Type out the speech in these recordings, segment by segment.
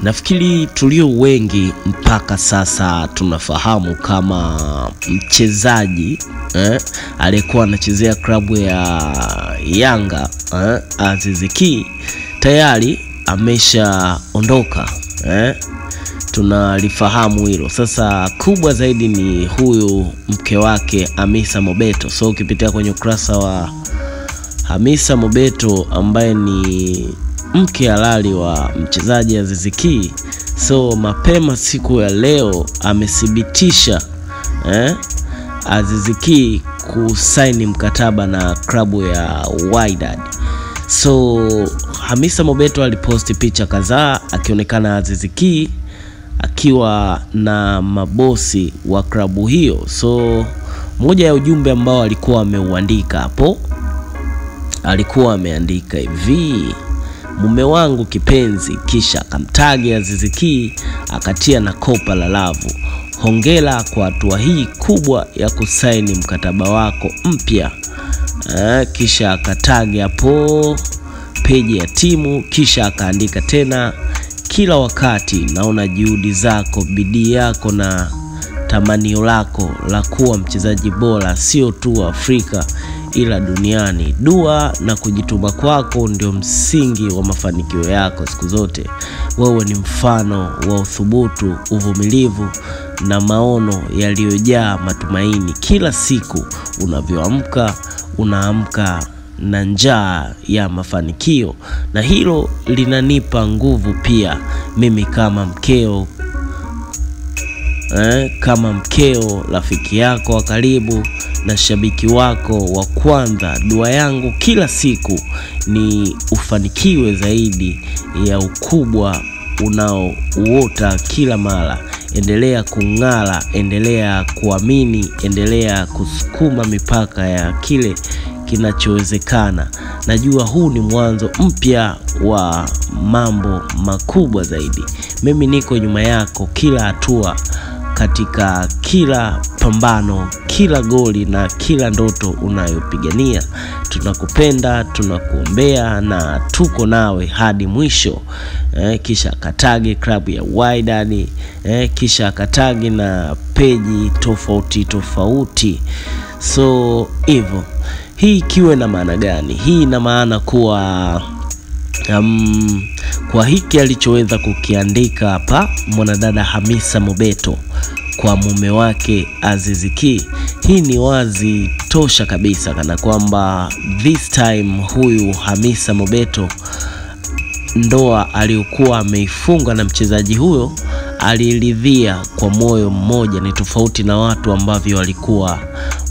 Nafikiri tulio wengi mpaka sasa tunafahamu kama mchezaji aliyekuwa anachezea klabu ya Yanga Aziz Ki tayari ameshaondoka. Tunalifahamu hilo. Sasa kubwa zaidi ni huyu mke wake Hamisa Mobeto. So ukipitia kwenye ukurasa wa Hamisa Mobeto ambaye ni mke halali wa mchezaji Aziz Ki, so mapema siku ya leo amethibitisha Aziz Ki kusaini mkataba na klabu ya Wydad. So Hamisa Mobeto aliposti picha kadhaa akionekana Aziz Ki akiwa na mabosi wa klabu hiyo. So moja ya ujumbe ambao alikuwa ameuandika hapo, alikuwa ameandika hivi: mume wangu kipenzi, kisha akamtagi Aziz Ki akatia na kopa la lavu. Hongera kwa hatua hii kubwa ya kusaini mkataba wako mpya. Kisha akatagi hapo peji ya timu, kisha akaandika tena: kila wakati naona juhudi zako, bidii yako na tamanio lako la kuwa mchezaji bora sio tu Afrika ila duniani. Dua na kujituma kwako ndio msingi wa mafanikio yako siku zote. Wewe ni mfano wa uthubutu, uvumilivu na maono yaliyojaa matumaini. Kila siku unavyoamka, unaamka na njaa ya mafanikio, na hilo linanipa nguvu pia mimi kama mkeo, rafiki yako wa karibu na shabiki wako wa kwanza. Dua yangu kila siku ni ufanikiwe zaidi ya ukubwa unaouota kila mara. Endelea kung'ara, endelea kuamini, endelea kusukuma mipaka ya kile kinachowezekana. Najua huu ni mwanzo mpya wa mambo makubwa zaidi. Mimi niko nyuma yako kila hatua, katika kila pambano, kila goli na kila ndoto unayopigania. Tunakupenda, tunakuombea na tuko nawe hadi mwisho. Kisha akatagi klabu ya Wydad, kisha akatagi na peji tofauti. So hivyo, hii ikiwe na maana gani? Hii ina maana kuwa kwa hiki alichoweza kukiandika hapa mwanadada Hamisa Mobeto kwa mume wake Aziz Ki, hii ni wazi tosha kabisa kana kwamba this time huyu Hamisa Mobeto ndoa aliyokuwa ameifunga na mchezaji huyo aliridhia kwa moyo mmoja. Ni tofauti na watu ambavyo walikuwa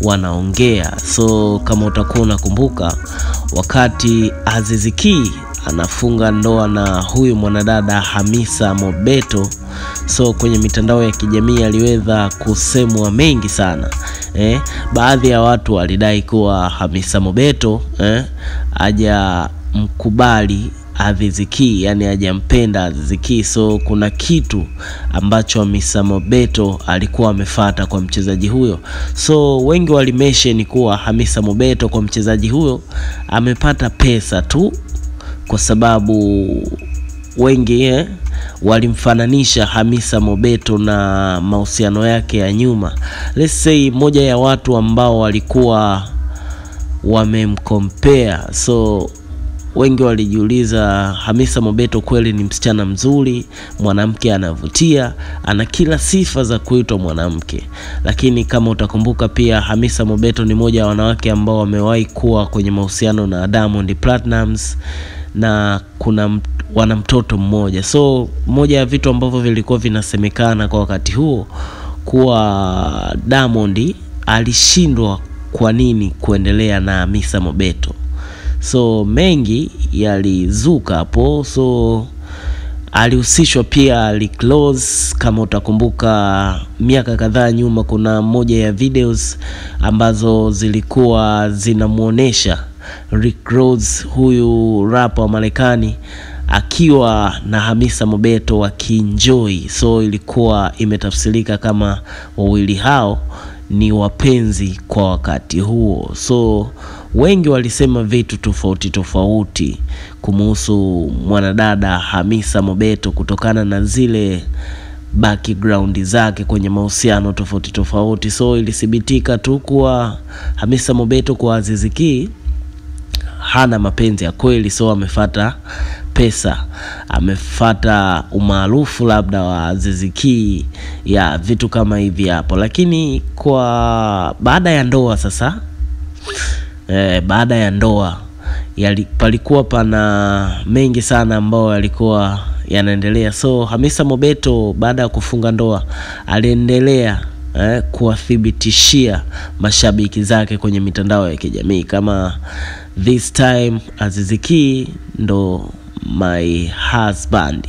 wanaongea. So kama utakuwa unakumbuka, wakati Aziz Ki anafunga ndoa na huyu mwanadada Hamisa Mobeto, so kwenye mitandao ya kijamii aliweza kusemwa mengi sana. Baadhi ya watu walidai kuwa Hamisa Mobeto haja mkubali Aziz Ki, yani hajampenda Aziz Ki. So kuna kitu ambacho Hamisa Mobeto alikuwa amefuata kwa mchezaji huyo. So wengi walimesheni kuwa Hamisa Mobeto kwa mchezaji huyo amepata pesa tu, kwa sababu wengi walimfananisha Hamisa Mobeto na mahusiano yake ya nyuma. Let's say moja ya watu ambao walikuwa wamemcompare. So wengi walijiuliza, Hamisa Mobeto kweli ni msichana mzuri, mwanamke anavutia, ana kila sifa za kuitwa mwanamke. Lakini kama utakumbuka pia, Hamisa Mobeto ni moja ya wanawake ambao wamewahi kuwa kwenye mahusiano na Diamond Platnumz na wana mtoto mmoja. So moja ya vitu ambavyo vilikuwa vinasemekana kwa wakati huo kuwa Diamond alishindwa kwa nini kuendelea na Hamisa Mobeto. So mengi yalizuka hapo. So alihusishwa pia Rick Ross. Kama utakumbuka miaka kadhaa nyuma, kuna moja ya videos ambazo zilikuwa zinamuonesha Rick Ross, huyu rapper wa Marekani, akiwa na Hamisa Mobeto wakienjoy. So ilikuwa imetafsirika kama wawili hao ni wapenzi kwa wakati huo. So wengi walisema vitu tofauti kumuhusu mwanadada Hamisa Mobeto kutokana na zile background zake kwenye mahusiano tofauti. So ilithibitika tu kuwa Hamisa Mobeto kwa Aziz Ki hana mapenzi ya kweli, so amefuata pesa, amefuata umaarufu labda wa Aziz Ki, ya vitu kama hivi hapo. Lakini kwa baada ya ndoa sasa, baada ya ndoa palikuwa pana mengi sana ambao yalikuwa yanaendelea. So Hamisa Mobeto baada ya kufunga ndoa aliendelea kuwathibitishia mashabiki zake kwenye mitandao ya kijamii kama this time Aziz Ki ndo my husband.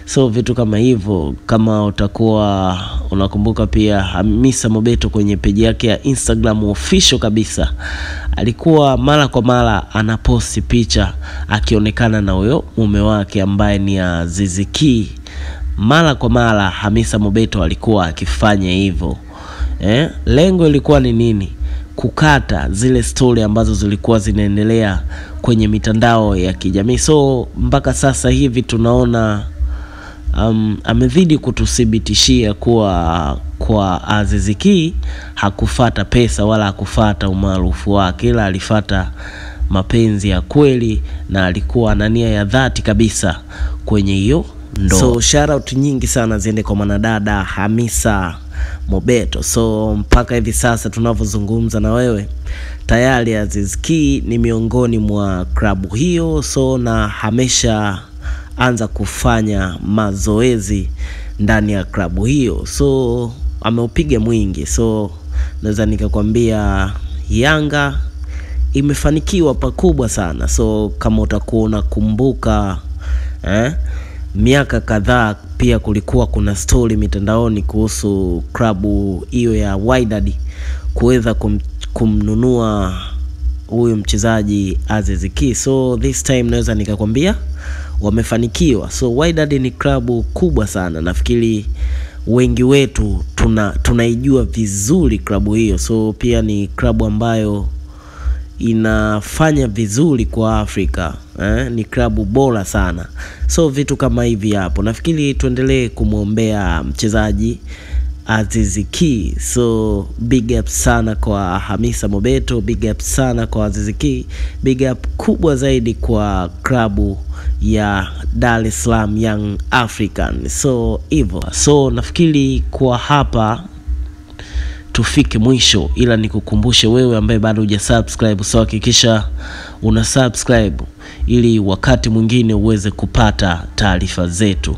So vitu kama hivyo, kama utakuwa unakumbuka, pia Hamisa Mobeto kwenye page yake ya Instagram official kabisa alikuwa mara kwa mara anaposti picha akionekana na huyo mume wake ambaye ni Aziz Ki. Mara kwa mara Hamisa Mobeto alikuwa akifanya hivyo. Lengo ilikuwa ni nini? Kukata zile story ambazo zilikuwa zinaendelea kwenye mitandao ya kijamii. So mpaka sasa hivi tunaona amezidi kututhibitishia kuwa kwa Aziz Ki hakufuata pesa wala hakufuata umaarufu wake, ila alifuata mapenzi ya kweli na alikuwa na nia ya dhati kabisa kwenye hiyo ndoa. So shout out nyingi sana ziende kwa mwanadada Hamisa Mobeto. So mpaka hivi sasa tunavyozungumza na wewe, tayari Aziz Ki ni miongoni mwa klabu hiyo, so na amesha anza kufanya mazoezi ndani ya klabu hiyo. So ameupiga mwingi. So naweza nikakwambia Yanga imefanikiwa pakubwa sana. So kama utakuwa unakumbuka miaka kadhaa pia kulikuwa kuna story mitandaoni kuhusu klabu hiyo ya Wydad kuweza kumnunua huyu mchezaji Aziz Ki. So this time naweza nikakwambia wamefanikiwa. So Wydad ni klabu kubwa sana. Nafikiri wengi wetu tunaijua vizuri klabu hiyo. So pia ni klabu ambayo inafanya vizuri kwa Afrika. Ni klabu bora sana. So vitu kama hivi hapo. Nafikiri tuendelee kumuombea mchezaji Aziz Ki. So big up sana kwa Hamisa Mobeto, big up sana kwa Aziz Ki, big up kubwa zaidi kwa klabu ya Dar es Salaam Young African. So hivyo. So nafikiri kwa hapa tufike mwisho, ila nikukumbushe wewe ambaye bado hujasubscribe, so hakikisha una subscribe ili wakati mwingine uweze kupata taarifa zetu.